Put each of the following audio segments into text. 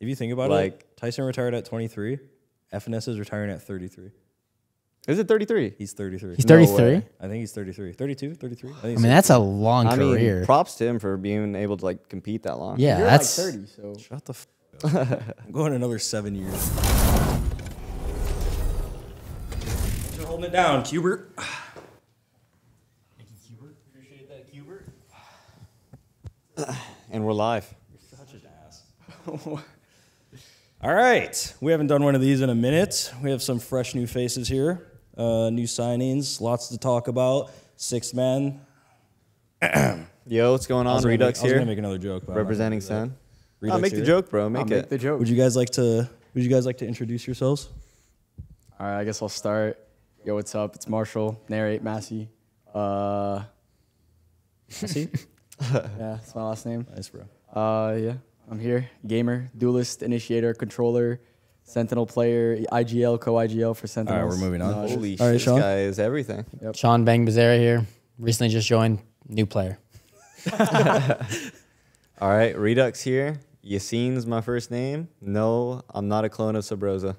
If you think about it, Tyson retired at 23. FNS is retiring at 33. Is it 33? He's 33. He's 33? I think he's 33. 32, 33? I mean, that's a long career. Mean, props to him for being able to like compete that long. Yeah, You're that's like 30, so. Shut the up. I'm going another 7 years. Thanks for holding it down, Cubert. Thank you, Cubert. Appreciate that, Cubert. And we're live. You're such an ass. All right. We haven't done one of these in a minute. We have some fresh new faces here. New signings. Lots to talk about. Sixth man. Yo, what's going on? Redux here. I was going to make another joke. But representing Sen. I'll make the joke, bro. Make the joke. Would you guys like to introduce yourselves? All right, I guess I'll start. Yo, what's up? It's Marshall. Narrate Massey. Massey? Yeah, that's my last name. Nice, bro. Yeah, I'm here. Gamer, duelist, initiator, controller, Sentinel player, IGL, co-IGL for Sentinels. All right, we're moving on. Holy All right, shit, this Sean? guy is everything. Yep. Sean Bang Bazera here. Recently just joined. New player. All right, Redux here. Yassine's my first name. No, I'm not a clone of Sabrosa.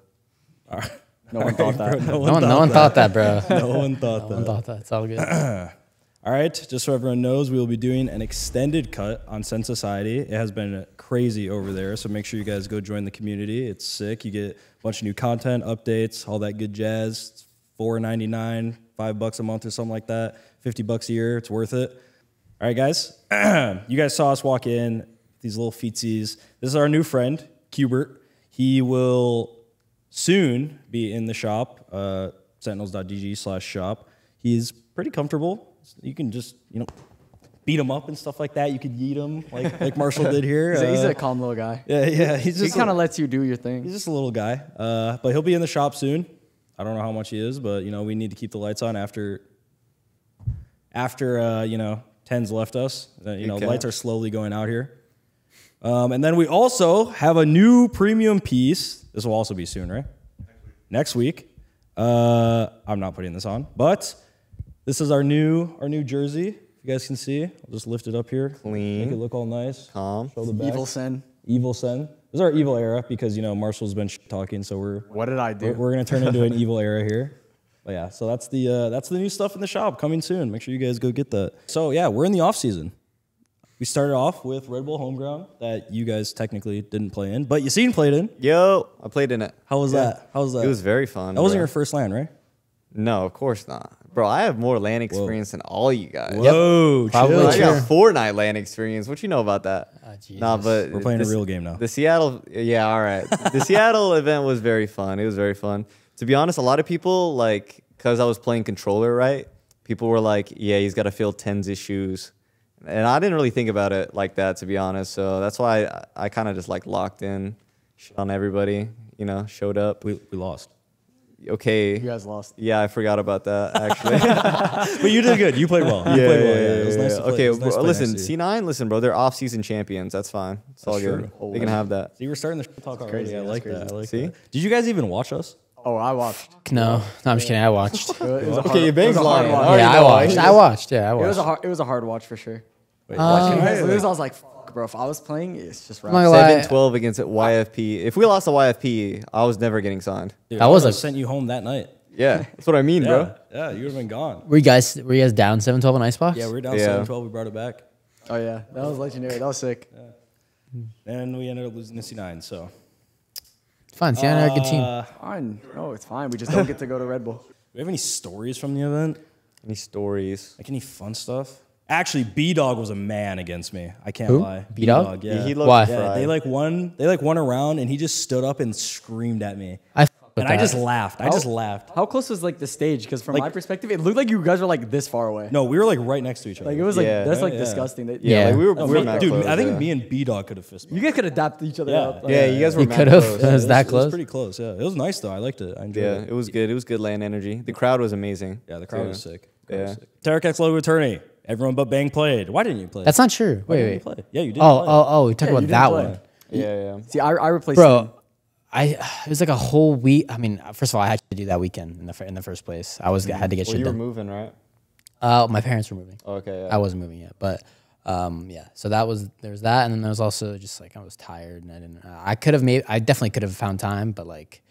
All right. No one thought that. No one thought that, bro. No one thought that. No one thought that. It's all good. All right, just so everyone knows, we will be doing an extended cut on Sen Society. It has been crazy over there, so make sure you guys go join the community. It's sick. You get a bunch of new content, updates, all that good jazz. It's $4.99, $5 a month or something like that, $50 a year. It's worth it. All right, guys. You guys saw us walk in, these little feetsies. This is our new friend, Cubert. He will soon be in the shop, sentinels.dg/shop. He's pretty comfortable. You can just, beat him up and stuff like that. You could yeet him like Marshall did here. He's a calm little guy. Yeah. He kind of lets you do your thing. He's just a little guy. But he'll be in the shop soon. I don't know how much he is, but, we need to keep the lights on after Tens left us. Lights are slowly going out here. And then we also have a new premium piece. This will also be soon, right? Next week. I'm not putting this on, but this is our new jersey. If you guys can see, I'll just lift it up here. Clean. Make it look all nice. Calm. Show the back. Evil Sen. Evil Sen. This is our evil era because, Marshall's been talking, so What did I do? we're going to turn into an evil era here. But yeah, so that's the new stuff in the shop coming soon. Make sure you guys go get that. So yeah, we're in the off season. We started off with Red Bull Homeground that you guys technically didn't play in, but Yassine played in. Yo, I played in it. How was that? How was that? It was very fun. That wasn't bro. your first LAN, right? No, of course not. Bro, I have more LAN experience than all you guys. Whoa, Probably chill. I got Fortnite LAN experience. What you know about that? Jesus. Nah, but We're playing a real game now. The Seattle, yeah, all right. The Seattle event was very fun. It was very fun. To be honest, a lot of people, because I was playing controller, right? People were like, yeah, he's got to fill Tens issues. And I didn't really think about it like that, to be honest. So that's why I kind of just locked in, shit on everybody, showed up. We lost. Okay. You guys lost. Yeah, I forgot about that, actually. But you did good. You played well. You played well. Yeah, it was nice to play. Okay, It was nice to play listen, next to you. C9, bro, they're off-season champions. That's fine. It's all good. true. They can have that. See, we're starting the talk already. crazy. I That's like crazy. that. I like See? that. Did you guys even watch us? Oh, I watched. No, I'm just kidding. I watched. It was a Okay, hard, your it was Bang's a hard lying. watch. Already Yeah, I know. watched. I watched. Yeah, I watched. It was a hard watch for sure. Wait, Watching you guys lose, I was like, fuck, bro. If I was playing, it's just I'm not rap. gonna lie. 7-12 against YFP. If we lost to YFP, I was never getting signed. dude, That I was would've a- sent you home that night. Yeah, that's what I mean, bro. Yeah, you would have been gone. Were you guys down 7-12 on Icebox? Yeah, we were down Yeah. 7-12. We brought it back. Oh, yeah. That was legendary. That was sick. And we ended up losing to C9, so. Fine. See, are a good team. Fine. No, it's fine. We just don't get to go to Red Bull. Do we have any stories from the event? Any stories? Like any fun stuff? Actually, B-Dog was a man against me. I can't Who? lie. B-Dog? Yeah. He looked Why? Yeah, fried. they won a round, and he just stood up and screamed at me. I fuck with And I that. just laughed. I just laughed. How close was the stage? Because from my perspective, it looked like you guys were this far away. No, we were right next to each other. Like it was Yeah. that's Yeah. disgusting. That, Yeah. we were, No, we were me- mad dude, close, I think yeah. me and B-Dog could have fist You guys could adapt each other Yeah. up. Yeah, you guys were You mad could've. close. It was that It close. was pretty close, yeah. It was nice, though. I liked it. I enjoyed Yeah, it. it was good. It was good LAN energy. The crowd was amazing. Yeah, the crowd too. was sick. Yeah. Terrakex logo attorney. Everyone but Bang played. Why didn't you play? That's not true. Why Wait, didn't you wait. play? Yeah, you did. Oh, we talked Yeah, about you that didn't one. play. Yeah. See, I replaced Bro, him. it was like a whole week. I mean, first of all, I had to do that weekend in the first place. I had to get Well, shit you were done. moving, right? My parents were moving. Okay. Yeah. I wasn't moving yet, but Yeah, so there's that, and then there's also just like I was tired and I definitely could have found time, but like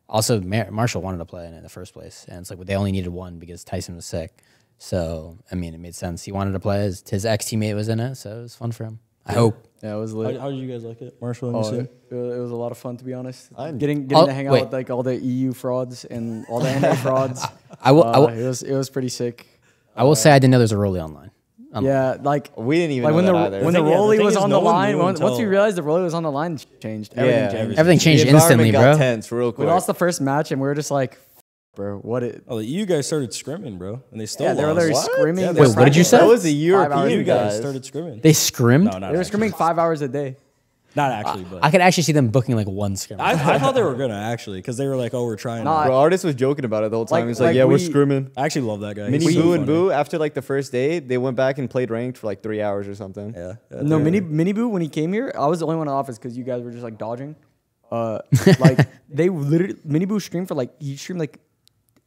also Marshall wanted to play in it in the first place, and it's like they only needed one because Tyson was sick. So I mean, it made sense. He wanted to play. His ex teammate was in it, so it was fun for him. I hope. Yeah, it was lit. How did you guys like it, Marshall? Oh, And it was a lot of fun, to be honest. I- Getting Oh, to hang out wait. with like all the EU frauds and all the NA frauds. It was pretty sick. I will say I didn't know there's a rollie online. Yeah, like We didn't even like know when that the either. when the thing- yeah, the rollie thing was is on no the one line. knew Once until- we realized the rollie was on the line, it changed. Yeah, Everything changed. Everything changed The environment instantly, got bro. tense real We quick. lost the first match and we were just like, bro, what it? Oh, you guys started scrimming, bro, and they still Yeah, they were lost. literally What? screaming. Yeah, They Wait, what did you say? That was the 5 hours European You guys guys. started scrimming. They scrimmed. No, not They were actually. screaming 5 hours a day. Not actually, but I could actually see them booking like one scrim. I thought they were gonna actually because they were like, "Oh, we're trying." Nah, Bro, Artist was joking about it the whole time. Like- He's like, like yeah, we're we- scrimming. I actually love that guy. Mini He's so Boo and funny. Boo, after like the first day, they went back and played ranked for like 3 hours or something. Yeah. No, they're- Mini Boo, when he came here, I was the only one in the office because you guys were just like dodging. Like they literally Mini Boo streamed for like he streamed like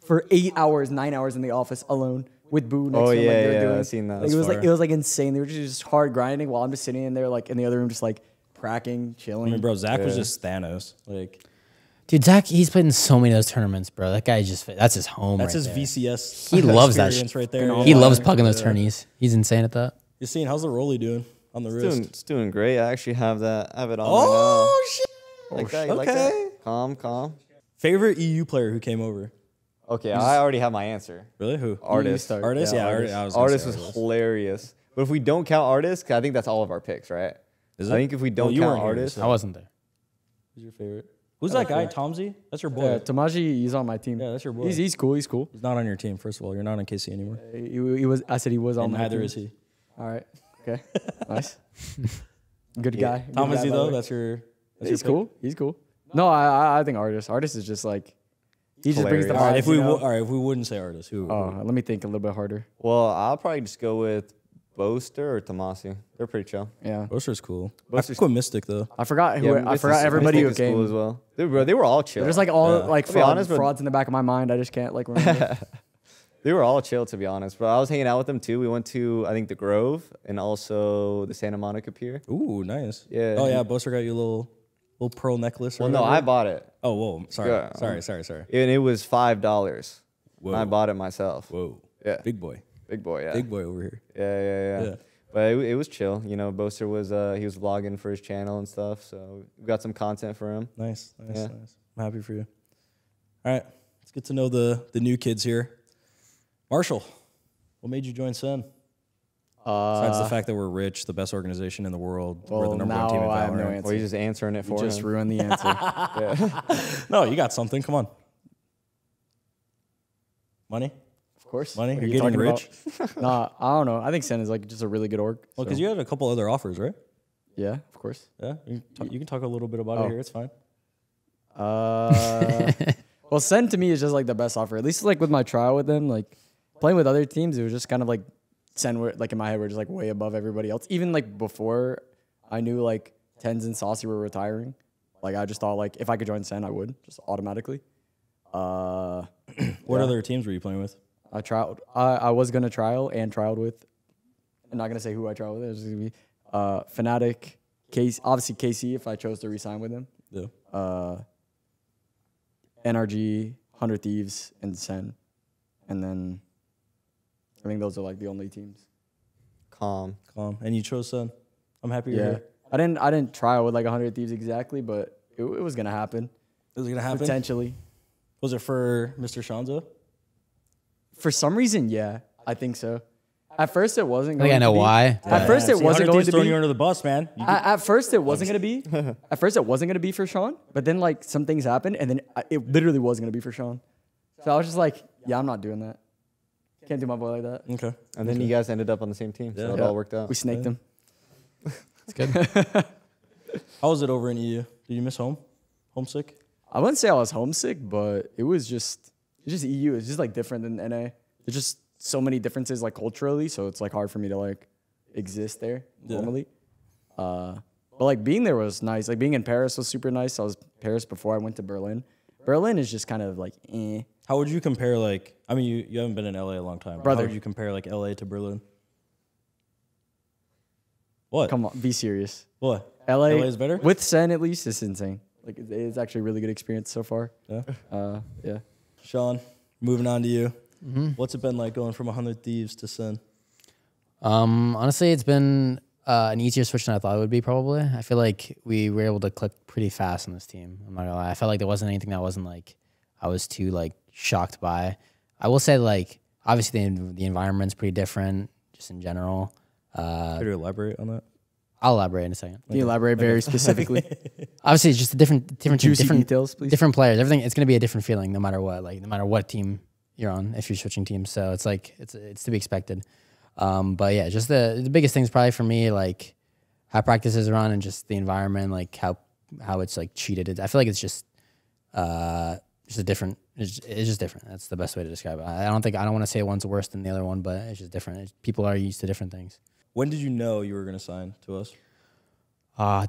for 8 hours, 9 hours in the office alone with Boo next Oh, to him. Like, yeah, they were yeah, doing. I've seen that. Like, That's it was like fire. it was like insane. They were just hard grinding while I'm just sitting in there like in the other room, just like cracking, chilling. I mean, bro, Zach was Yeah. just Thanos. Like Dude, Zach, he's played in so many of those tournaments, bro. That guy that's his home. that's right his there. VCS. He loves that experience shit. right there. He Yeah. loves pugging those tourneys. He's insane at that. You seen how's the rollie doing on the wrist? It's doing great. I actually have it on right Oh shit! now. Like that, you like okay. that? Calm. Favorite EU player who came over? Okay, I already have my answer. Really? Who? Artist. start. Artist? Yeah, Artist. I was gonna Artist say was Artist. hilarious. But if we don't count Artist, 'cause I think that's all of our picks, right? Is I it? think if we don't Well, you count weren't here, Artist, so- I wasn't there. Who's your favorite? Who's that guy? Tomsy? That's your boy. Yeah, Tamaji, he's on my team. Yeah, that's your boy. He's cool. He's cool. He's not on your team. First of all, you're not on KC anymore. He was. I said he was on And my neither team. is he. All right. Okay. Nice. Good guy. Good Tomsy guy, by though, the way. that's your. He's cool. He's cool. No, I think Artist. Artist is just like he just brings the Hilarious. All right, vibes. if we you know? all right, if we wouldn't say artist, who? Let me think a little bit harder. well, I'll probably just go with Boaster or Tomasi. They're pretty chill. Yeah. Boaster's cool. Boaster's- I fuck with Mystic though. I forgot who. I Mystic forgot is- everybody who Mystic is came. cool as well. They were all chill. There's like all Yeah. like To be honest, but- frauds in the back of my mind. I just can't like remember. They were all chill, to be honest. But I was hanging out with them too. We went to, I think, the Grove and also the Santa Monica Pier. Ooh, nice. Yeah. Oh yeah, Boaster got you a little pearl necklace. Or Well, no, whatever. I bought it. Oh whoa, sorry, Yeah. sorry. And it was $5. Whoa. I bought it myself. Whoa. Yeah. Big boy. Big boy, yeah. Big boy over here. Yeah. Yeah. But it was chill. You know, Boaster was he was vlogging for his channel and stuff, so we got some content for him. Nice. Yeah. I'm happy for you. All right, let's get to know the new kids here. Marshall, what made you join Sen? Besides the fact that we're rich, the best organization in the world, we're the Well, number one team in now I have no Valorant. answer. Well, he's just answering it You for just him. ruined the answer. No, you got something. Come on. Money? Of course. Money? What are You're you getting talking rich? about? Nah, I don't know. I think Sen is like just a really good org. Well, because so- you had a couple other offers, right? Yeah, of course. Yeah. You can talk a little bit about Oh. it here. It's fine. Well, Sen to me is just like the best offer. At least like with my trial with them, like playing with other teams, it was just kind of like Sen were like in my head were just like way above everybody else. Even like before I knew like Tens and Saucy were retiring, like I just thought like if I could join Sen, I would just automatically. What Yeah. other teams were you playing with? I trialed. I was gonna trial and trialed with. I'm not gonna say who I trialed with. It was just gonna be Fnatic, Case, obviously KC if I chose to resign with him. Yeah. NRG, 100 Thieves, and Sen. And then I think those are like the only teams. Calm. Calm. And you chose Sen. I'm happy you're Yeah. here. I didn't trial with like 100 Thieves exactly, but it was gonna happen. Is it gonna happen? Potentially. Was it for Mr. Shanzo? For some reason, yeah. I think so. At first it wasn't I think I know why. At first it See, wasn't 100 going Thieves to throwing be. you under the bus, man. You At first it wasn't gonna be. At first it wasn't gonna be for Sean, but then like some things happened, and then it literally was gonna be for Sean. So I was just like, yeah, I'm not doing that. Can't do my boy like that. okay. And then you guys ended up on the same team, so Yeah. it all worked out. We snaked him. It's good. How was it over in EU? Did you miss home? Homesick? I wouldn't say I was homesick, but it was just EU. It's just like different than NA. There's just so many differences like culturally, so it's like hard for me to like exist there Yeah. normally. But like being there was nice. Like being in Paris was super nice. I was in Paris before I went to Berlin. Berlin is just kind of like eh. How would you compare, like, I mean, you haven't been in LA a long time. but Brother. How would you compare, like, LA to Berlin? What? Come on, be serious. What? LA is better? with Sen at least. It's insane. Like it's actually a really good experience so far. Yeah. Yeah. Sean, moving on to you. What's it been like going from 100 Thieves to Sen? Honestly, it's been an easier switch than I thought it would be. Probably, I feel like we were able to click pretty fast on this team. I'm not gonna lie. I felt like there wasn't anything that wasn't like I was too like shocked by. I will say like obviously the environment's pretty different just in general. Could you elaborate on that? I'll elaborate in a second. Can you elaborate very specifically? Obviously, it's just a different Juicy details, please. different players. Everything it's gonna be a different feeling no matter what. Like no matter what team you're on, if you're switching teams. So it's like it's to be expected. But yeah, just the biggest things probably for me like how practices run and just the environment, like how it's like treated. I feel like it's just a different. It's just different. That's the best way to describe it. I don't want to say one's worse than the other one, but it's just different. People are used to different things. When did you know you were going to sign to us?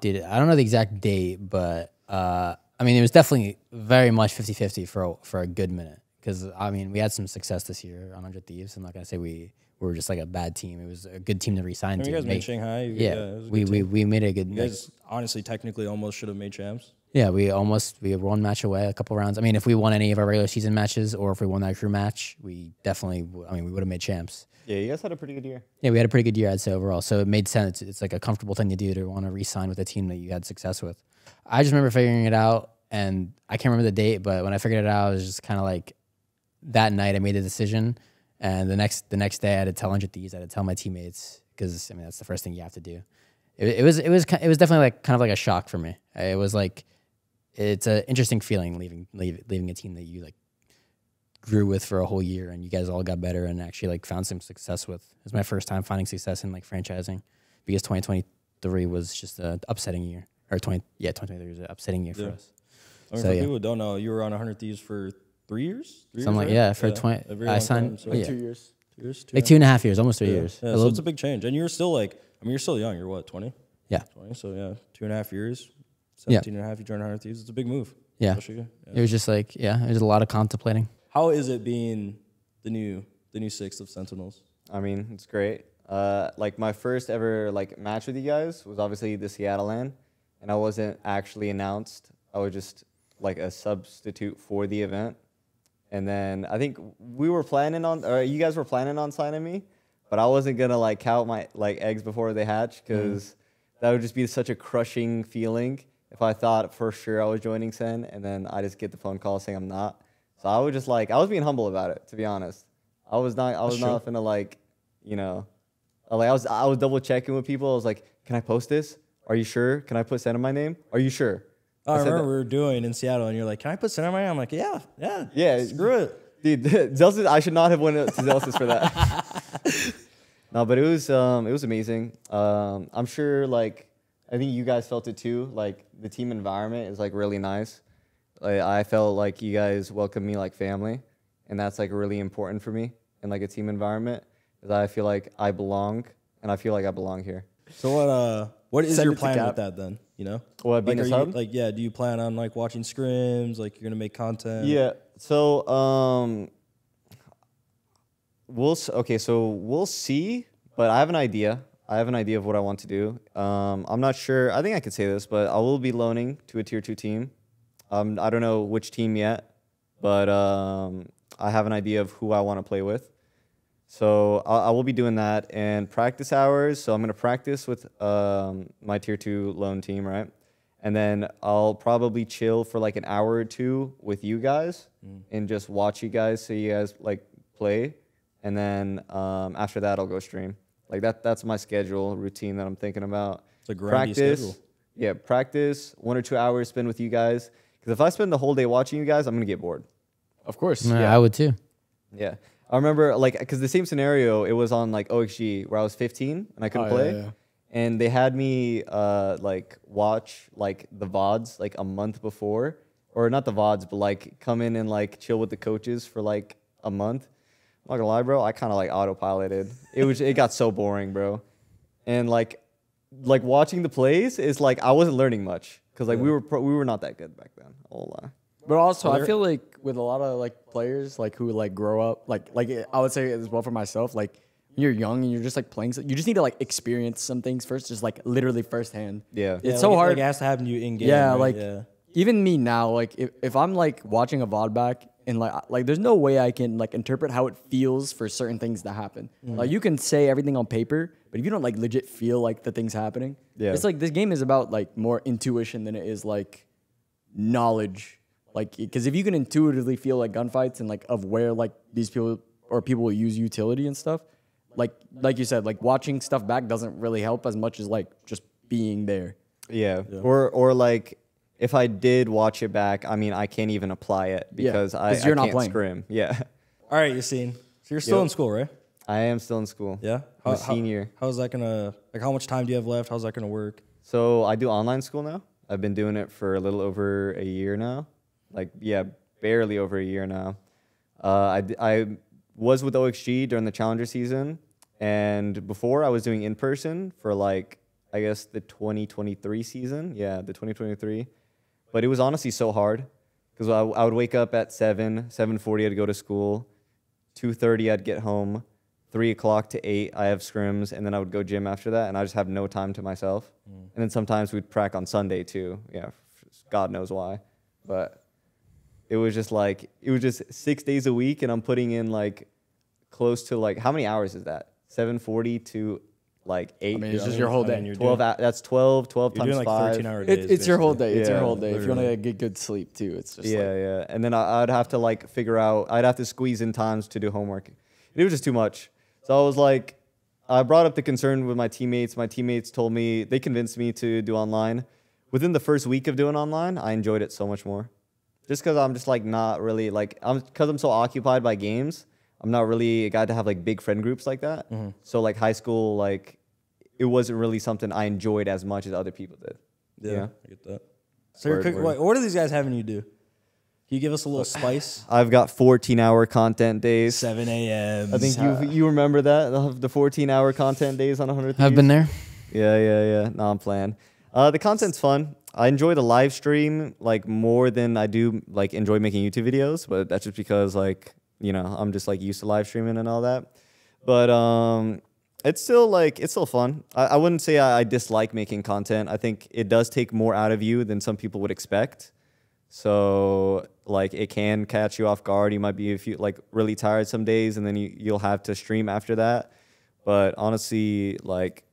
Dude, I don't know the exact date, but I mean, it was definitely very much 50-50 for a good minute. Because, I mean, we had some success this year on 100 Thieves. I'm not going to say we were just like a bad team. It was a good team to re-sign to. You guys made Shanghai. Yeah, it was a good team. we made a good. You guys honestly technically almost should have made champs. Yeah, we were one match away, a couple rounds. I mean, if we won any of our regular season matches or if we won that crew match, we definitely, we would have made champs. Yeah, you guys had a pretty good year. Yeah, we had a pretty good year, I'd say, overall. So it made sense. It's like a comfortable thing to do to want to re-sign with a team that you had success with. I just remember figuring it out, and I can't remember the date, but when I figured it out, it was just kind of like that night I made the decision, and the next day I had to tell 100 Thieves, I had to tell my teammates, because, I mean, that's the first thing you have to do. It was definitely like kind of like a shock for me. It was like, it's an interesting feeling leaving a team that you like grew with for a whole year and you guys all got better and actually like found some success with. It was my first time finding success in like franchising because 2023 was just an upsetting year. Or 2023 was an upsetting year for us. I mean, for people who don't know, you were on 100 Thieves for 3 years? Something like, yeah, for 20. I signed, time, so. Like 2 years. 2 years? Like 2.5 years, almost 3 years. Yeah, so it's a big change. And you're still like, I mean, you're still young. You're what, 20? Yeah. 20, so yeah, 2.5 years. 17 and a half, you joined 100 Thieves. It's a big move. Yeah. It was just like, it was a lot of contemplating. How is it being the new sixth of Sentinels? I mean, it's great. Like my first ever like match with you guys was obviously the Seattle LAN, and I wasn't actually announced. I was just like a substitute for the event. And then I think we were planning on, or you guys were planning on signing me, but I wasn't gonna like count my like eggs before they hatch because that would just be such a crushing feeling if I thought for sure I was joining Sen and then I just get the phone call saying I'm not. So I was just like, I was being humble about it, to be honest. I was not finna like, you know, like I was double checking with people. I was like, can I post this? Are you sure? Can I put Sen in my name? Are you sure? I remember we were doing in Seattle, and you're like, "Can I put Sen in my name?" I'm like, "Yeah, screw it, dude." Zelsis, I should not have went to Zelsis for that. No, but it was amazing. I'm sure, like, I think you guys felt it too. Like the team environment is like really nice. Like, I felt like you guys welcomed me like family, and that's like really important for me in like a team environment, because I feel like I belong, and I feel like I belong here. So what is your plan with that then? You know, what, being like, a sub? do you plan on like watching scrims? Like you're gonna make content? Yeah. So we'll see, but I have an idea. I have an idea of what I want to do. I'm not sure. I think I could say this, but I will be loaning to a tier 2 team. I don't know which team yet, but I have an idea of who I want to play with. So I will be doing that, and practice hours. So I'm going to practice with my tier 2 loan team, right? And then I'll probably chill for like an hour or two with you guys and just watch you guys so you guys like play. And then after that, I'll go stream. Like that's my schedule routine that I'm thinking about. It's a grindy schedule. Yeah, practice 1 or 2 hours spend with you guys. Because if I spend the whole day watching you guys, I'm going to get bored. Of course. Yeah, I would too. Yeah. I remember, like, because the same scenario, it was on, like, OXG, where I was 15 and I couldn't play. Yeah. And they had me, like, watch, like, the VODs, like, a month before. Or not the VODs, but, like, come in and, like, chill with the coaches for, like, a month. I'm not gonna lie, bro. I kind of, like, autopiloted. It got so boring, bro. And, like watching the plays is, like, I wasn't learning much. Because, like, we were not that good back then. I won't lie. But also, I feel like with a lot of like players like who like grow up like I would say as well for myself, like you're young and you're just like playing. You just need to like experience some things first, just like literally firsthand. Yeah. It's so hard. Like, it has to happen to you in game. Yeah, right? like yeah. even me now, like if I'm like watching a VOD back and like there's no way I can like interpret how it feels for certain things to happen. Like you can say everything on paper, but if you don't like legit feel like the thing's happening, it's like this game is about like more intuition than it is like knowledge. Like because if you can intuitively feel like gunfights and like of where like these people will use utility and stuff, like you said, like watching stuff back doesn't really help as much as like just being there. Yeah. Or like if I did watch it back, I mean I can't even apply it because I you're not can't playing. scrim. Yeah. All right, Yassine. So you're still in school, right? I am still in school. Yeah. I'm a senior. How's that gonna like? How much time do you have left? How's that gonna work? So I do online school now. I've been doing it for a little over a year now. Like, yeah, barely over a year now. I was with OXG during the Challenger season. And before I was doing in-person for like, I guess the 2023 season. Yeah, the 2023. But it was honestly so hard because I would wake up at 7:40 I'd go to school. 2:30 I'd get home. 3 o'clock to 8 I have scrims, and then I would go gym after that, and I just have no time to myself. And then sometimes we'd prac on Sunday too. Yeah, God knows why. But it was just 6 days a week, and I'm putting in like close to like, how many hours is that? 7:40 to like 8. I mean, it's just your whole day. you're 12. That's 12 You're times doing like 5. 13-hour days. It's your whole day. It's your Yeah, whole day. If you want literally. to get good sleep too, it's just Yeah, like, yeah. And then I'd have to like figure out, I'd have to squeeze in times to do homework. It was just too much. So I was like, I brought up the concern with my teammates. My teammates told me, they convinced me to do online. Within the first week of doing online, I enjoyed it so much more. Just because I'm just like not really like, because I'm so occupied by games, I'm not really a guy to have like big friend groups like that. So like high school, like it wasn't really something I enjoyed as much as other people did. Yeah, I get that. So Word, you're word. what are these guys having you do? Can you give us a little spice? I've got 14-hour content days. 7 a.m. I think you remember that, the 14-hour content days on 100 I've been there. Yeah. No, I'm playing. The content's fun. I enjoy the live stream like more than I do like enjoy making YouTube videos, but that's just because like, you know, I'm just like used to live streaming and all that. But it's still fun. I wouldn't say I dislike making content. I think it does take more out of you than some people would expect. So like it can catch you off guard. You might be like really tired some days, and then you'll have to stream after that. But honestly, like,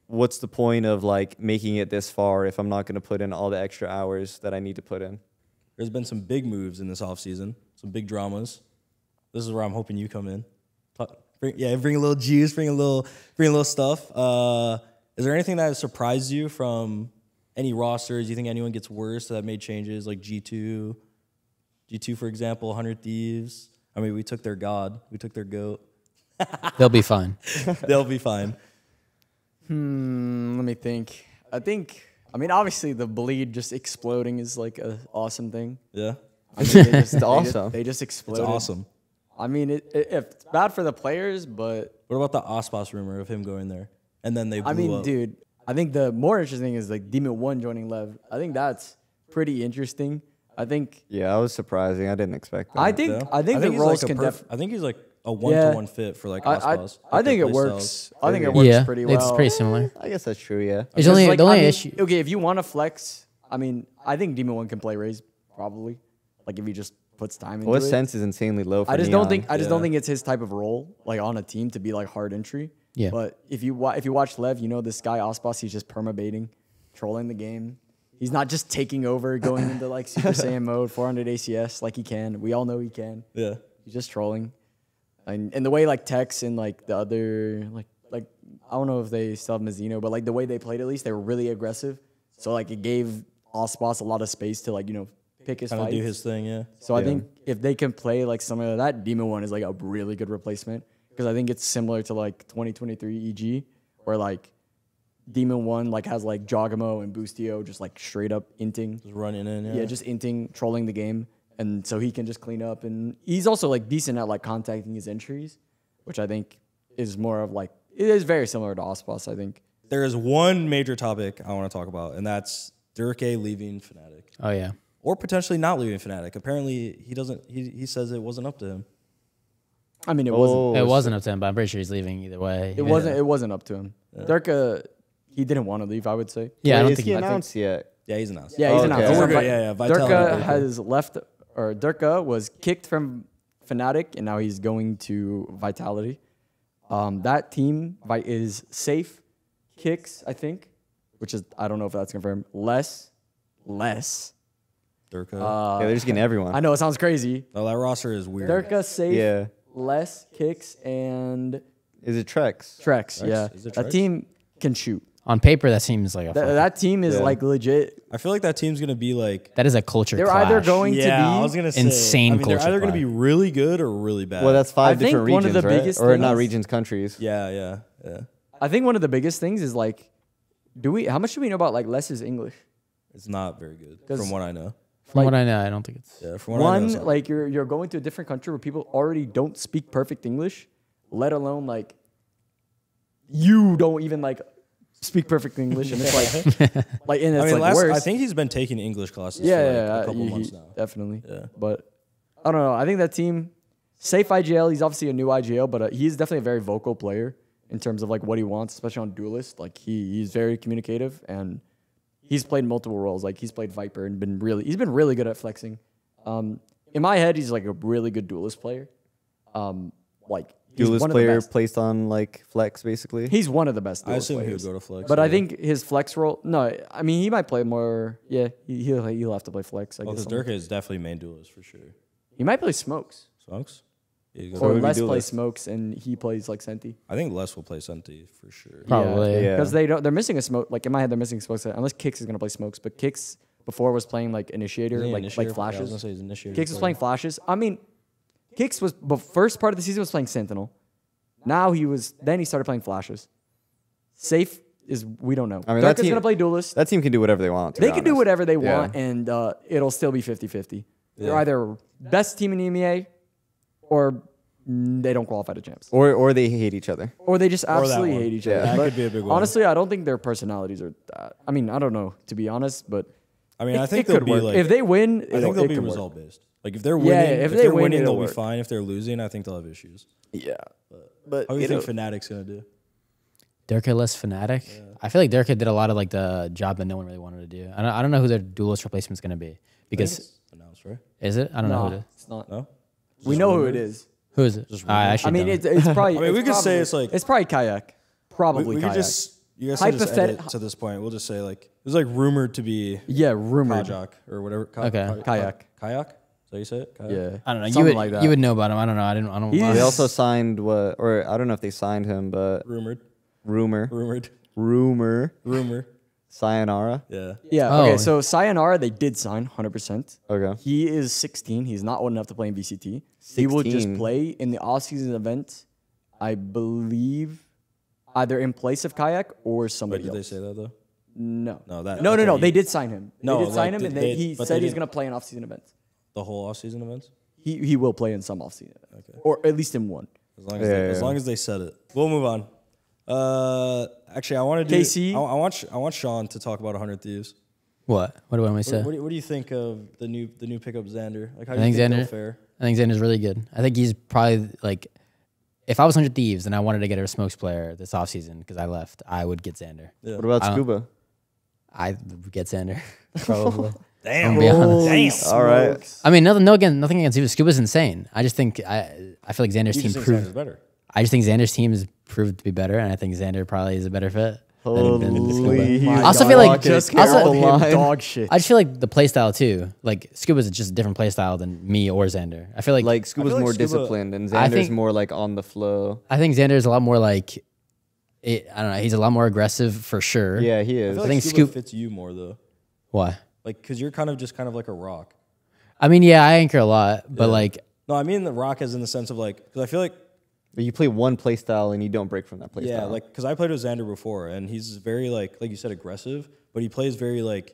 what's the point of like making it this far if I'm not going to put in all the extra hours that I need to put in? There's been some big moves in this offseason, some big dramas. This is where I'm hoping you come in. Bring a little juice, bring a little stuff. Is there anything that has surprised you from any rosters? Do you think anyone gets worse that made changes, like G2 for example, 100 Thieves? I mean, we took their god, we took their goat. They'll be fine. They'll be fine. let me think. I mean, obviously the bleed just exploding is like an awesome thing. Yeah, I mean, It's awesome. They just it's exploded. awesome. I mean, it's bad for the players, but What about the Ospas rumor of him going there? And then they blew I mean, up. dude, I think the more interesting thing is like Demon 1 joining Lev. I think that's pretty interesting. I think Yeah, I was surprising. I didn't expect that. I think the he's roles like can I think he's like a one-to-one fit for like Ospas. I think it works. I think it works Yeah, pretty well. it's pretty similar. I guess that's true, yeah. There's Because, only like, the only I mean, issue. Okay, if you want to flex, I mean, I think Demon 1 can play Raze probably. Like if he just puts time into What it. sense is insanely low for I just don't Neon. think don't think it's his type of role like on a team to be like hard entry. Yeah. But if you watch Lev, you know this guy Ospas, he's just perma-baiting, trolling the game. He's not just taking over, going into like Super Saiyan mode, 400 ACS like he can. We all know he can. Yeah. He's just trolling. And the way like Tex and like the other like I don't know if they still have Mizuno, but like the way they played at least, they were really aggressive. So like it gave Ospas a lot of space to like, you know, pick his Kind of fights. do his thing, yeah. So I think if they can play like some of that, Demon 1 is like a really good replacement because I think it's similar to like 2023 EG where like Demon 1 like has like Jogamo and Boostio just like straight up inting. Just running in, yeah. Yeah, just inting, trolling the game. And so he can just clean up. And he's also like decent at like contacting his entries, which I think is more of like, it is very similar to Ospas, I think. There is one major topic I want to talk about, and that's Durkay leaving Fnatic. Oh yeah. Or potentially not leaving Fnatic. Apparently, he says it wasn't up to him. I mean, it wasn't. It wasn't up to him, but I'm pretty sure he's leaving either way. It wasn't. It wasn't up to him. Durka, he didn't want to leave. I would say. Yeah, I don't Is think he he announced yet? Yeah, he's announced. Yeah, he's Okay. announced. Oh, we're good. Yeah. Vitality. Durka has left, or Durka was kicked from Fnatic, and now he's going to Vitality. That team is safe. Kicks, I think, which is I don't know if that's confirmed. Less. Durka. Yeah, they're just getting everyone. I know it sounds crazy. Oh, that roster is weird. Durka safe. Yeah. Less kicks and Is it Trex? Trex. Yeah, Is it that Trex? team can shoot. on paper that seems like a That team is Yeah. like legit. I feel like that team's gonna be like. that is a culture They're clash. either going Yeah, I was to be. gonna say insane I mean, they're culture either gonna clash. be really good or really bad. Well, that's I five think different one of regions, the right? biggest Or not things- regions, countries. yeah. I think one of the biggest things is like, how much do we know about like Les's English? It's not very good 'Cause- from what I know. From what I know, I don't think it's. Yeah, from what I know. it's One, not. like you're going to a different country where people already don't speak perfect English, let alone like you don't even like speak perfect English, and it's like and it's I mean, like worse. I think he's been taking English classes yeah, for like yeah, a couple he- months now. definitely. Yeah. But I don't know. I think that team, safe IGL. He's obviously a new IGL, but he's definitely a very vocal player in terms of like what he wants, especially on Duelist. Like he's very communicative and he's played multiple roles. Like he's played Viper and he's been really good at flexing. In my head, he's like a really good Duelist player. Like he's Duelist one of the player best. placed on like flex, basically. He's one of the best. I Duelist assume he players. would go to flex. But I yeah. think his flex role. No, I mean he might play more. Yeah, he'll have to play flex. I because guess. Durka is definitely main duelist for sure. He might play smokes. Smokes. Yeah, Or would be Les plays Duelist. smokes and he plays like Senti. I think Les will play Senti for sure. Probably. Yeah. Because they're missing a smoke. Like in my head, they're missing smokes unless Kix is gonna play smokes. But Kix before was playing like initiator, Isn't he like initiator? Yeah, I was flashes. gonna say he's initiator Kix was player. playing flashes. I mean, Kix was the first part of the season was playing Sentinel. Now he started playing flashes. Safe is we don't know. I mean, that Durka's team- gonna play Duelist. That team can do whatever they want. to They be can do honest. whatever they Yeah. want, and it'll still be 50-50. They're Yeah. either best team in EMEA, or they don't qualify to champs. Or they hate each other. Or they just that absolutely one. hate each Yeah. other. That But could be a big one. honestly, I don't think their personalities are that. I mean, I don't know, to be honest, but I mean, I it think they'll could be work. like. If they win, I think they'll be could work. result based. Like if they're Yeah, winning, if if they they're win, winning, it'll they'll be work. fine. If they're losing, I think they'll have issues. Yeah. But How do you think Fnatic's gonna do? Durka less Fnatic. I feel like Durka did a lot of like the job that no one really wanted to do. I don't know who their duelist replacement's gonna be because It's announced, right? is it? I don't know who No, it is. it's not. No. We know who it is. Who is it? I actually I mean, don't. it's probably. I mean, we it's could say probably- it's like- it's probably Kayak. Probably We could Kayak. just you guys can just Hypothet- edit to this point. We'll just say like it was like rumored to be Yeah, rumored. Kajak or whatever. Okay. Kayak. Kayak. Is that how you say it? Kayak? Yeah, I don't know. Something like that. You would know about him. I don't know. I don't. He's- they also signed what? Or I don't know if they signed him, but Rumored. rumor, Sayonara. Yeah. Yeah. Oh. Okay. So Sayonara, they did sign 100%. Okay. He is 16. He's not old enough to play in VCT. He will just 16. play in the off-season event, I believe, either in place of Kayak or But somebody did they else. say that though? No. No, that- No. okay, They did sign him. No, they did sign like, him, and they- he but said they he's didn't- gonna play in off-season events. The whole off-season events. He will play in some off-season events, Okay. or at least in one. As long as Yeah, they, yeah, as yeah. long as they said it. We'll move on. Actually, I want to do. KC? I want Sean to talk about 100 Thieves. What? What do I want to say? What do you think of the new pickup Xander? Like how I do you think think he'll Xander. fare? I think Xander's really good. I think he's probably like, if I was 100 Thieves and I wanted to get a smokes player this offseason because I left, I would get Xander. Yeah. What about I don't- Scuba? I would get Xander probably. Damn. I'll be honest. All right. I mean, nothing against Scuba. Scuba's insane. I just think I feel like Xander's You team just think proved. Xander's better. I just think Xander's team has proved to be better, and I think Xander probably is a better fit. than Scuba. Holy. I also feel like just also- called him line. dog shit. I just feel like the playstyle too. Like Scuba's just a different playstyle than me or Xander. I feel like Like Scuba's like more Scuba- disciplined, and I Xander's think- more like on the flow. I think Xander's a lot more like, I don't know. He's a lot more aggressive for sure. Yeah, he I is. feel like think Scuba Scoop- fits you more though. Why? Like, cause you're kind of like a rock. I mean, yeah, I anchor a lot, but like, No, I mean the rock as in the sense of like, cause I feel like But you play one play style and you don't break from that play yeah, style. like cause I played with Xander before, and he's very like you said aggressive, but he plays very like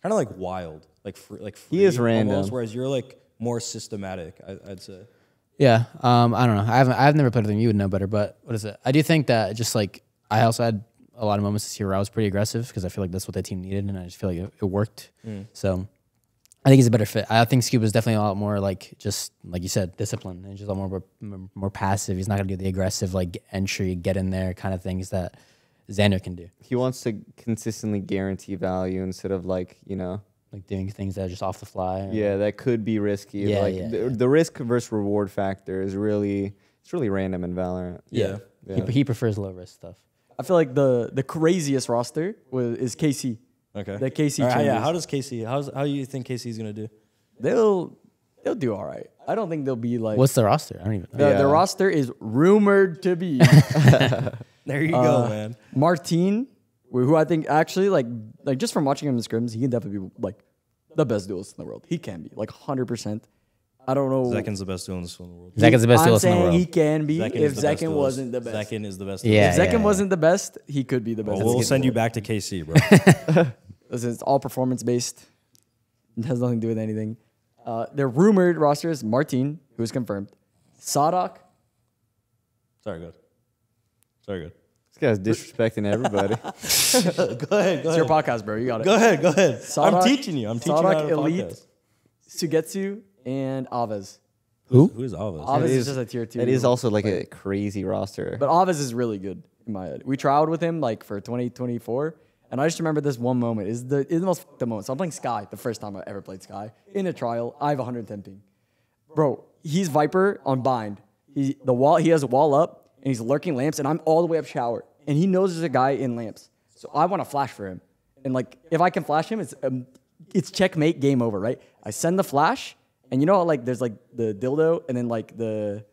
kind of like wild, like free, He is almost, random. whereas you're like more systematic. I'd say. yeah, I don't know. I've never played with him. You would know better, but what is it? I do think that just like I also had a lot of moments this year where I was pretty aggressive because I feel like that's what that team needed, and I just feel like it worked. So I think he's a better fit. I think Scuba's definitely a lot more like just like you said, disciplined and just a lot more passive. He's not gonna do the aggressive like entry, get in there kind of things that Xander can do. He wants to consistently guarantee value instead of like, Like doing things that are just off the fly. yeah, that could be risky. Yeah, like yeah. the risk versus reward factor is really random in Valorant. Yeah. Yeah. He prefers low risk stuff. I feel like the craziest roster is KC. Okay. The KC All right, yeah. Chambers. How does KC? How do you think KC's gonna do? They'll do all right. I don't think they'll be like What's the roster? I don't even know. the Yeah. roster is rumored to be There you go, man. Martine, who I think actually like just from watching him in scrims, he can definitely be like the best duelist in the world. He can be like 100%. I don't know. Zekin's the best duelist in the world. Zekken's the best I'm duelist in the saying world. he can be Zekin if is the best Zekin duelist. wasn't the best. Zekin is the best. Yeah. If Zekin wasn't the best, he could be the best. We'll send you back to KC, bro. Listen, it's all performance based. It has nothing to do with anything. Their rumored roster is Martine, who is confirmed. Sadak. Sorry, good. This guy's disrespecting everybody. Go ahead. It's your podcast, bro. You got it. Go ahead. I'm Sadak- teaching you. I'm teaching you Sadak, how to Elite, podcast. Sugetsu, and Aves. Who? Who is Alves? Aves It is is- just a tier 2. It is also like a crazy roster. But Aves is really good in my head. We trialed with him like for 2024, and I just remember this one moment. Is the most fucked up moment. So I'm playing Sky, the first time I ever played Sky in a trial. I have 110 ping, bro. He's Viper on bind. He has a wall up, and he's lurking lamps, and I'm all the way up shower, and he knows there's a guy in lamps. So I want to flash for him, and like if I can flash him, it's checkmate, game over, right? I send the flash, and you know how, like there's like the dildo, and then like the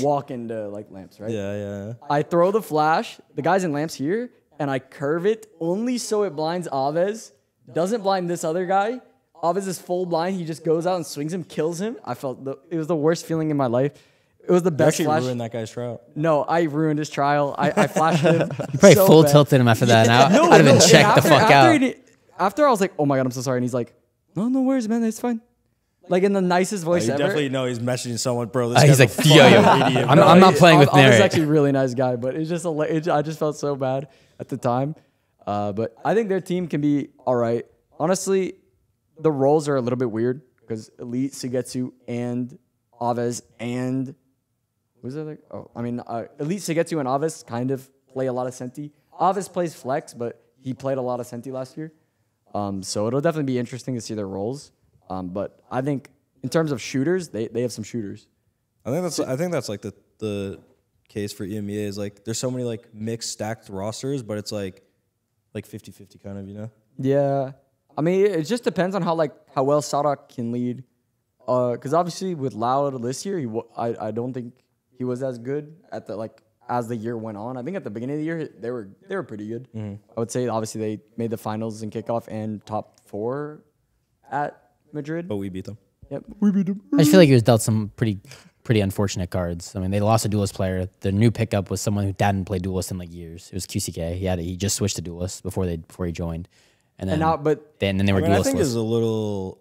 walk into like lamps, right? Yeah. I throw the flash. The guy's in lamps here, and I curve it only so it blinds Aves. Doesn't blind this other guy. Aves is full blind. He just goes out and swings him, kills him. It was the worst feeling in my life. It was the You best actually flash. ruined that guy's trial. No, I ruined his trial. I flashed him. You probably so full bad. tilted him after that. And I'd have been No, checked the fuck out. After I was like, oh my God, I'm so sorry. And he's like, no worries, man. It's fine. Like in the nicest voice You ever. definitely know he's messaging someone, bro. This He's guy's like, a yo, fucking idiot, I'm bro. not playing with I was Nary. actually a really nice guy, but it's just I just felt so bad at the time. But I think their team can be all right. Honestly, the roles are a little bit weird because Elite, Sugetsu, and Aves, and who's the other? Oh, I mean, Elite, Sugetsu, and Aves kind of play a lot of Senti. Aves plays flex, but he played a lot of Senti last year. So it'll definitely be interesting to see their roles. But I think in terms of shooters, they have some shooters. I think that's like the case for EMEA is like there's so many like mixed stacked rosters, but it's like 50-50 kind of, you know? Yeah, I mean, it just depends on how well Sadak can lead. Because obviously with Loud this year, I don't think he was as good at as the year went on. I think at the beginning of the year they were pretty good. I would say obviously they made the finals in kickoff and top 4 at Madrid. But we beat them. Yep, we beat them. I just feel like he was dealt some pretty unfortunate cards. I mean, they lost a duelist player. The new pickup was someone who hadn't played duelist in like years. It was QCK. He just switched to duelist before he joined, and then then they were I duelist. think it's a little.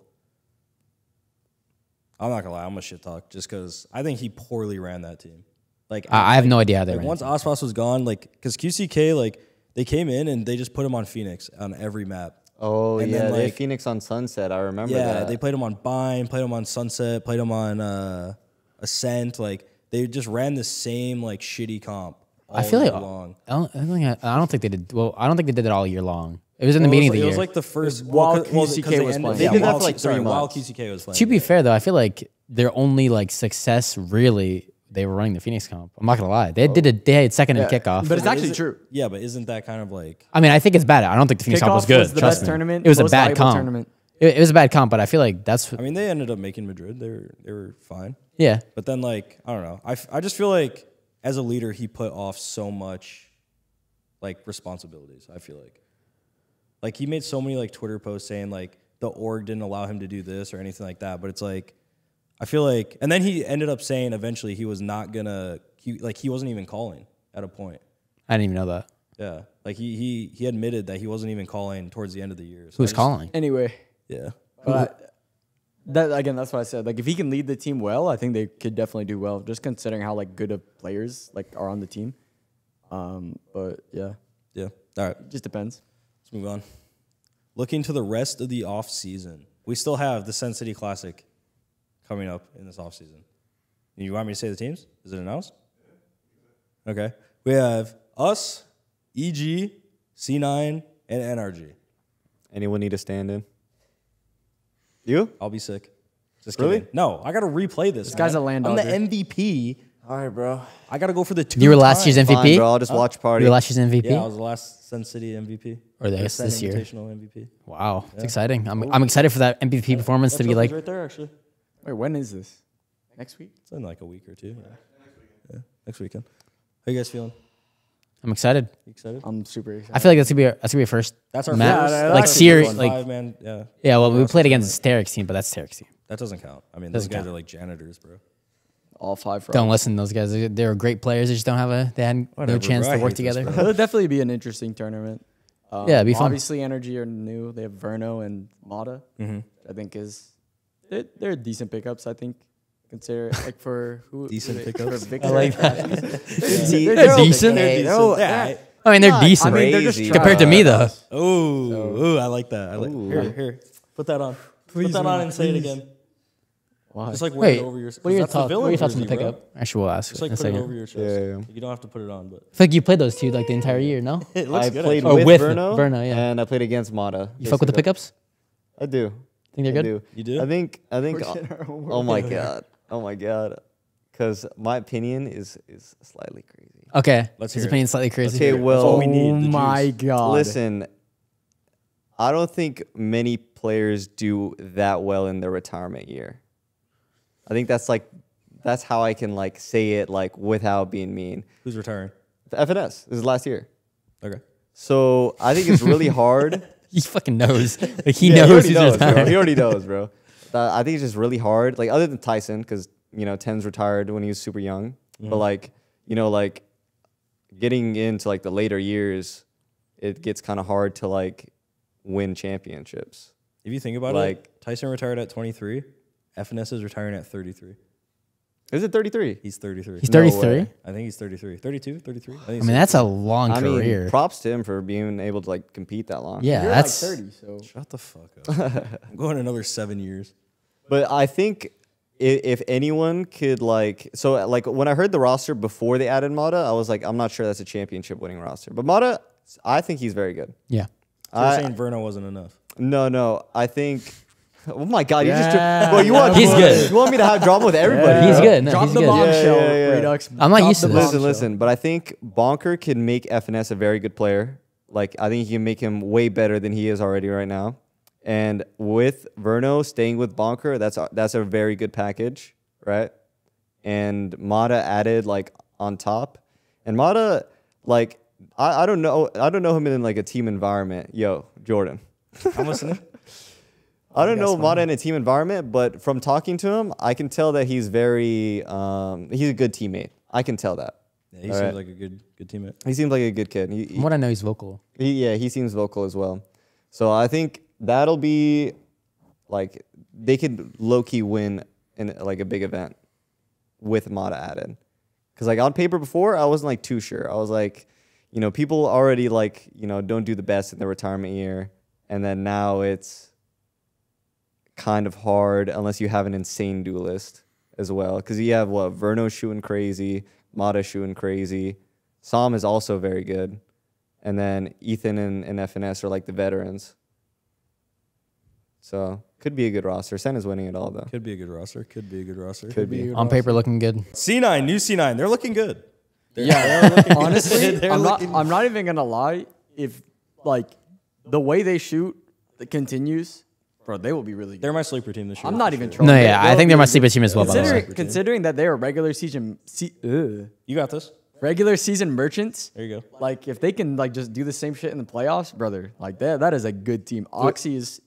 I'm not gonna lie. I'm gonna shit talk just because I think he poorly ran that team. Like I have no idea how they ran. once Ospas was gone, because QCK they came in and they just put him on Phoenix on every map. Oh, And yeah. then, They had like- Phoenix on Sunset. I remember Yeah, that. they played him on Bind, played him on Sunset, played him on Ascent. Like they just ran the same shitty comp. I feel like year long. I don't think they did. Well, I don't think they did it all year long. It was in the beginning of the It year. was like the first while QCK was playing. They Yeah, did that while- for like 3 sorry, while months. QCK was playing. To be fair though, I feel like their only success really they were running the Phoenix comp. I'm not gonna lie. They had second in kickoff. But it's But actually is it- true. Yeah, but isn't that kind of like? I mean, I think it's bad. I don't think the Phoenix comp was Kickoff good. was the trust best me. tournament, It was a most bad valuable comp. tournament. It was a bad comp, but I feel like that's I mean, they ended up making Madrid. They were fine. yeah. But then I don't know. I just feel like as a leader, he put off so much responsibilities. I feel like he made so many Twitter posts saying the org didn't allow him to do this or anything like that. But it's I feel like, and then he ended up saying eventually he was not gonna. He wasn't even calling at a point. I didn't even know that. Yeah, he admitted that he wasn't even calling towards the end of the year. So Who was calling? Anyway, Yeah. but that's what I said. If he can lead the team well, I think they could definitely do well. Just considering how good of players are on the team. But yeah, Yeah. All right. it just depends. Let's move on. Looking to the rest of the off season, we still have the Sen City Classic coming up in this offseason. You want me to say the teams? Is it announced? Okay. We have us, EG, C9, and NRG. Anyone need a stand-in? You? I'll be sick. Just Really? kidding. No, I got to replay this. This guy's a land I'm the dogger. MVP. All right, bro. I got to go for the 2 You were last year's times. MVP? Fine, bro. I'll just watch party. You were last year's MVP? Yeah, I was the last Sen City MVP. Or I guess Sen this year. Invitational MVP. Wow, it's exciting. I'm excited for that MVP performance to be like. right there, actually. Wait, when is this? Next week? It's in like a week or two. Yeah, next weekend. How you guys feeling? I'm excited. You excited? I'm super excited. I feel like that's gonna be a first. That's our match. first. Yeah, like that's series, our like man. Yeah, yeah. Well, we played against Tarek's team, but that's Tarek's team. that doesn't count. I mean, those Doesn't guys count. are like janitors, bro. All 5 for Don't listen to those guys. They're great players. They just don't have they had Whatever, no chance bro. I to work hate this, together. bro. It'll definitely be an interesting tournament. Yeah, it'd be fun. Obviously, Energy are new. They have Verno and Mata. I think they're decent pickups. I think consider like for who Decent for pickups? Victor. I like They're decent. Yeah. I mean, they're decent I mean, they're just Crazy. compared to me though. Ooh, I like that. Ooh. Here, put that on. Put that on and say it again. Why? Just like wear Wait, it over your. what are your that's the thoughts? What villain are your thoughts on the jersey, bro. pickup? Actually, we'll ask Just in like a put it second. over your chest. Yeah. You don't have to put it on, but I feel like you played those two like the entire year. No, it looks I good. played actually. Oh, with with Verno, Verno, yeah. and I played against Mata. you fuck with the basically. pickups. I do. Think they're I good? do. You do? I think. Oh my god. Because my opinion is slightly crazy. Okay, Let's his hear it. opinion's slightly crazy. Okay, That's well, all we need. Oh the my juice. god! listen. I don't think many players do that well in their retirement year. I think that's how I can like say it like without being mean. Who's retiring? The FNS. This is last year. Okay. So I think it's really hard. He fucking knows. Like he Yeah, knows he who's already knows, bro. retiring. He already knows, bro. I think it's just really hard. Like other than Tyson, because Ten's retired when he was super young. But like like getting into like the later years, it gets kind of hard to like win championships. If you think about Like- it, Tyson retired at 23. FNS is retiring at 33. Is it 33? He's 33. He's No 33. way. I think he's 33. 32, 33. I think I he's mean, that's a long I mean, career. props to him for being able to like compete that long. Yeah, You're that's like 30, so Shut the fuck up. I'm going another 7 years. But I think if anyone could like, so like when I heard the roster before they added Mata, I was like, I'm not sure that's a championship winning roster. But Mata, I think he's very good. yeah. So you're saying Verno wasn't enough. No, I think. Oh my God! You just Yeah, bro, you want He's good. You want me to have drama with everybody? He's bro. good. No, drop he's the good. bombshell, Yeah. Redux. I'm not Drop used to the this. bombshell. Listen. But I think Bonker can make FNS a very good player. Like I think he can make him way better than he is already right now. And with Verno staying with Bonker, that's a very good package, right? And Mata added like on top, and Mata like I don't know him in like a team environment. Yo, Jordan. I'm listening. I don't know Mata in a team environment, but from talking to him, I can tell that he's very he's a good teammate. I can tell that. Yeah, he All seems right. like a good teammate. He seems like a good kid. From what I know, he's vocal. He seems vocal as well. So I think that'll be like they could low key win in like a big event with Mata added. Because like on paper before, I wasn't like too sure. I was like, people already like don't do the best in their retirement year, and then now it's kind of hard unless you have an insane duelist as well. Because you have Verno shooting crazy, Mata shooting crazy, Sam is also very good. And then Ethan and FNS are like the veterans. So could be a good roster. Sen is winning it all though. Could be a good roster. Could be a good roster. Could be. On paper, looking good. C9, new C9. They're looking good. Yeah, honestly, They're I'm not even gonna lie. If like the way they shoot continues, bro, they will be really good. They're my sleeper team this year. I'm not for even sure. trolling. No, yeah, I think they're my sleeper team as well. By the way. Considering that they are regular season You got this. regular season merchants, There you go. like if they can like just do the same shit in the playoffs, brother, like that is a good team. Oxy is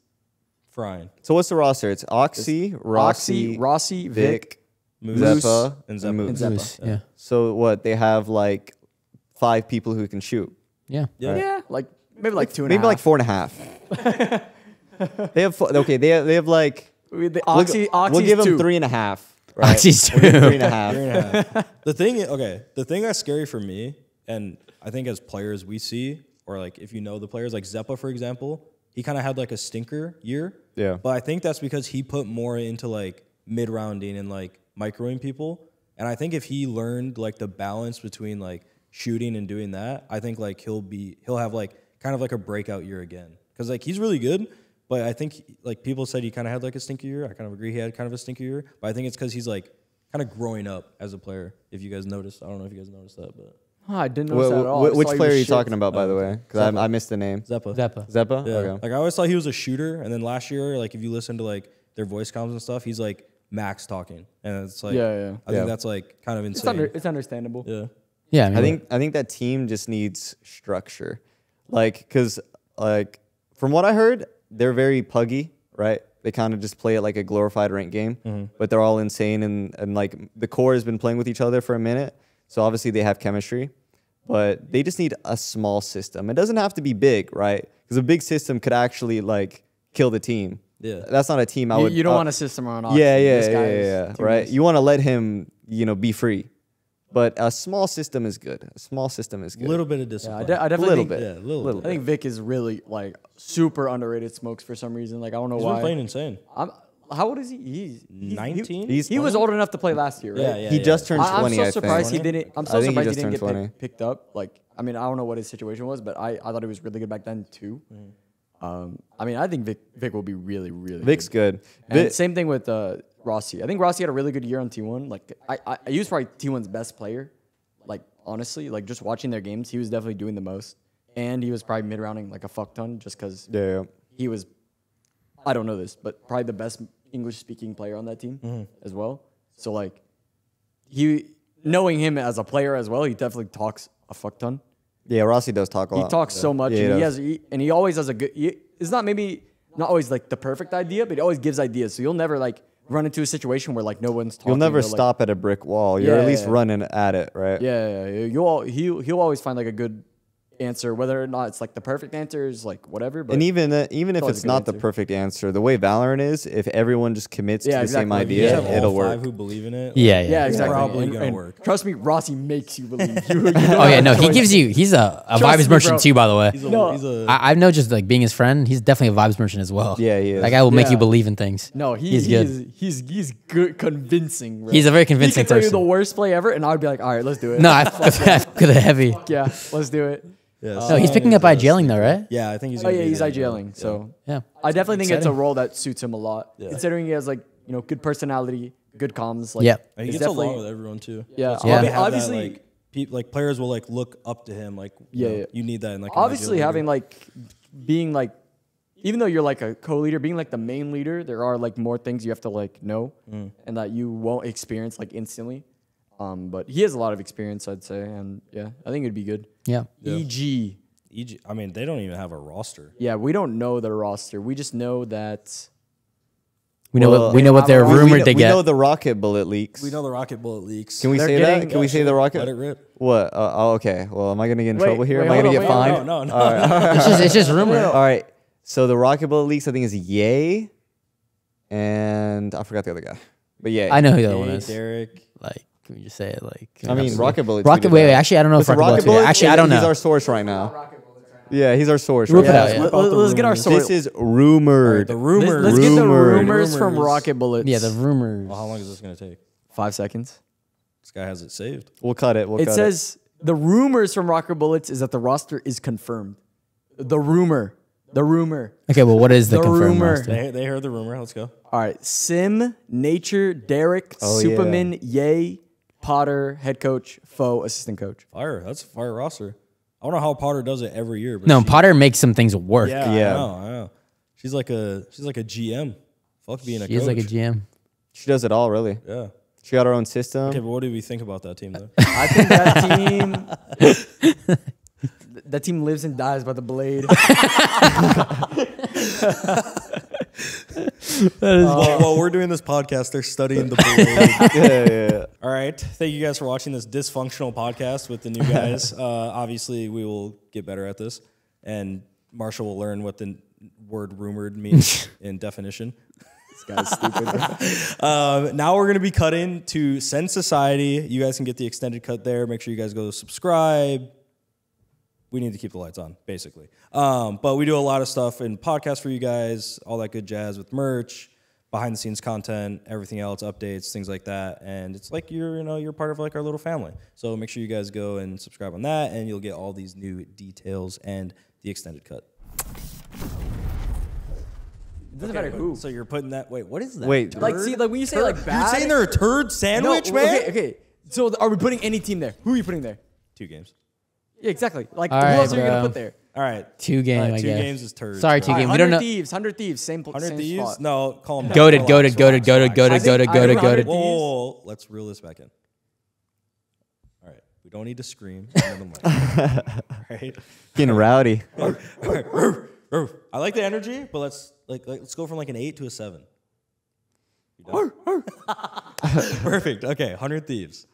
Frying. So what's the roster? It's Oxy, Oxy, Rossi, Vic, Moose Zeppa, and Zeppa. Moose. Zeppa. Moose, yeah. So what? They have like 5 people who can shoot. Yeah. Yeah. yeah, like maybe like 2.5. Maybe like 4.5. They have okay. They have like The Oxy, we'll give them 2. 3.5. Right? Oxy's We'll give them 2. 3.5. The thing that's scary for me, and I think as players we see, or like if you know the players, like Zeppa, for example, he kind of had like a stinker year. Yeah. But I think that's because he put more into like mid rounding and like microing people. And I think if he learned like the balance between like shooting and doing that, I think like he'll have like kind of like a breakout year again. Because like he's really good, but I think like people said he kind of had like a stinky year. I kind of agree he had kind of a stinky year, but I think it's because he's like kind of growing up as a player. If you guys noticed, I don't know if you guys noticed that, but Oh, I didn't notice that at all. I Which saw he player was are you shit. talking about, by the way? Because I missed the name. Zeppa. Zeppa? Yeah. Okay. Like I always thought he was a shooter, and then last year, like if you listen to like their voice comms and stuff, he's like max talking, and it's like I think that's like kind of insane. It's understandable. Yeah. Yeah, I mean, I think that team just needs structure. Like, because like from what I heard, they're very puggy, right? They kind of just play it like a glorified ranked game, but they're all insane, and like the core has been playing with each other for a minute, so obviously they have chemistry. But they just need a small system. It doesn't have to be big, right? Because a big system could actually like kill the team. Yeah. That's not a team I would. You don't want a system on Oxy. Yeah. Right. You want to let him, be free. But a small system is good. A small system is good. A little bit of Yeah, discipline. I definitely Little think, bit. Yeah, a little I think Vic is really like super underrated smokes for some reason. Like I don't know He's why. been playing insane. How old is he? He's 19? He was old enough to play last year, right? Yeah, yeah. He just turned 20, I'm so I surprised think. he didn't. I'm I so think he surprised he just didn't get turned 20. picked up. Like, I mean, I don't know what his situation was, but I thought he was really good back then too. I mean, I think Vic will be really, really. Vic's good. And same thing with Rossi. I think Rossi had a really good year on T1. Like, he was probably T1's best player. Like, honestly, like just watching their games, he was definitely doing the most, and he was probably mid rounding like a fuck ton just because Yeah. he was. I don't know this, but probably the best English-speaking player on that team as well. So like, knowing him as a player as well, he definitely talks a fuck ton. Yeah, Rossi does talk a lot. He talks so much, Yeah, and he always has a good. It's not always like the perfect idea, but he always gives ideas. So you'll never like run into a situation where like no one's talking. You'll never or, like, stop at a brick wall. You're at least Yeah. running at it, right? Yeah. He'll always find like a good answer, whether or not it's like the perfect answer is like whatever. But And even if always it's a good not the answer. perfect answer, the way Valorant is, if everyone just commits to the same exactly. If you idea, have all it'll five work. who believe in it. yeah, yeah, It's exactly. probably And- gonna and work. Trust me, Rossi makes you believe. Oh yeah, no, he's a Trust vibes me, merchant bro. too. By the way, He's a I know just like being his friend, he's definitely a vibes merchant as well. Yeah, he is. That guy will make you Yeah. believe in things. No, he's good. He's good, convincing. Bro. He's a very He convincing could tell you person. the worst play ever, and I'd be like, all right, let's do it. No, I fuck with a heavy. Yeah, let's do it. yeah, No, he's picking up IGLing though, right? Yeah, I think he's. Oh gonna yeah, be he's there. IGLing. So Yeah. I definitely think it's a Exciting. role that suits him a lot, considering he has like good personality, good comms. Like, Yeah. And he it's gets along definitely- with everyone too. Yeah, So Yeah. they have that, obviously. like players will like look up to him. Like, Yeah. you need that in like. an Obviously, ideal having leader. like being like, even though you're like a co-leader, being like the main leader, there are like more things you have to like know, and that you won't experience like instantly. But he has a lot of experience, I'd say, and yeah, I think it'd be good. Yeah. EG. I mean, they don't even have a roster. Yeah, we don't know their roster. We just know that. We know Well, what they're we- rumored to we get. know the rocket bullet leaks. We know the rocket bullet leaks. Can we They're say getting- that? Can we say the rocket? Let it rip. What? Okay. Well, am I gonna get in Wait, trouble here? wait, Am I gonna hold get on, wait, fined? No, no. All right. it's just rumor. All right. So the rocket bullet leaks, I think, is Ye, and I forgot the other guy, but yeah. I know who the other one Hey, is. Derek. Like, can we just say it? Like, I mean, rocket bullets. Rocket. Wait, actually, I don't know if Listen, rocket bullets. Actually, I don't He's know. our source right now. Yeah, he's our source. Rip Right it now. out, yeah. Let's get our story. This is rumored. The rumors. Let's get the Rumored. rumors from Rocket Bullets. Yeah, the rumors. Well, how long is this gonna take? 5 seconds. This guy has it saved. We'll cut it. It says the rumors from Rocket Bullets is that the roster is confirmed. The rumor. Okay, well, what is the The confirmed rumor. roster? They heard the rumor. Let's go. All right. Sim, Nature, Derek, Oh, Superman, Ye, Potter, head coach, Foe, assistant coach. Fire. That's a fire roster. I don't know how Potter does it every year. But No, she- Potter makes some things work. Yeah, Yeah. I know. She's like a GM. Fuck being a She's coach. like a GM. She does it all, really. Yeah. She got her own system. Okay, but what do we think about that team though? I think that team. That team lives and dies by the blade. While we're doing this podcast, they're studying the blade. yeah. All right. Thank you guys for watching this dysfunctional podcast with the new guys. Obviously, we will get better at this, and Marshall will learn what the word rumored means in definition. This guy's stupid. Now we're going to be cutting to Send Society. You guys can get the extended cut there. Make sure you guys go subscribe. we need to keep the lights on, basically. But we do a lot of stuff in podcasts for you guys, all that good jazz with merch, behind the scenes content, everything else, updates, things like that. And it's like you're part of like our little family. So make sure you guys go and subscribe on that, and you'll get all these new details and the extended cut. It doesn't matter who. So you're putting that. Wait, what is that? Wait, Turd? Like, see, like when you say like bad. You're saying they're a turd sandwich, man? Okay. So are we putting any team there? Who are you putting there? 2 games. Yeah, exactly. Like, All who right, else are you bro. gonna put there? All right. 2 game, All right, I 2 guess. games is turds. Sorry, bro. 2 game. We 100 don't know. thieves, 100 thieves, same 100 thieves? spot. No, calm down. Goated, Relax, goated, relax, relax. goated. 100 let's reel this back in. All right. We don't need to scream. All right. Getting rowdy. I like the energy, but let's go from like an 8 to a 7. You done? Perfect. Okay, 100 thieves.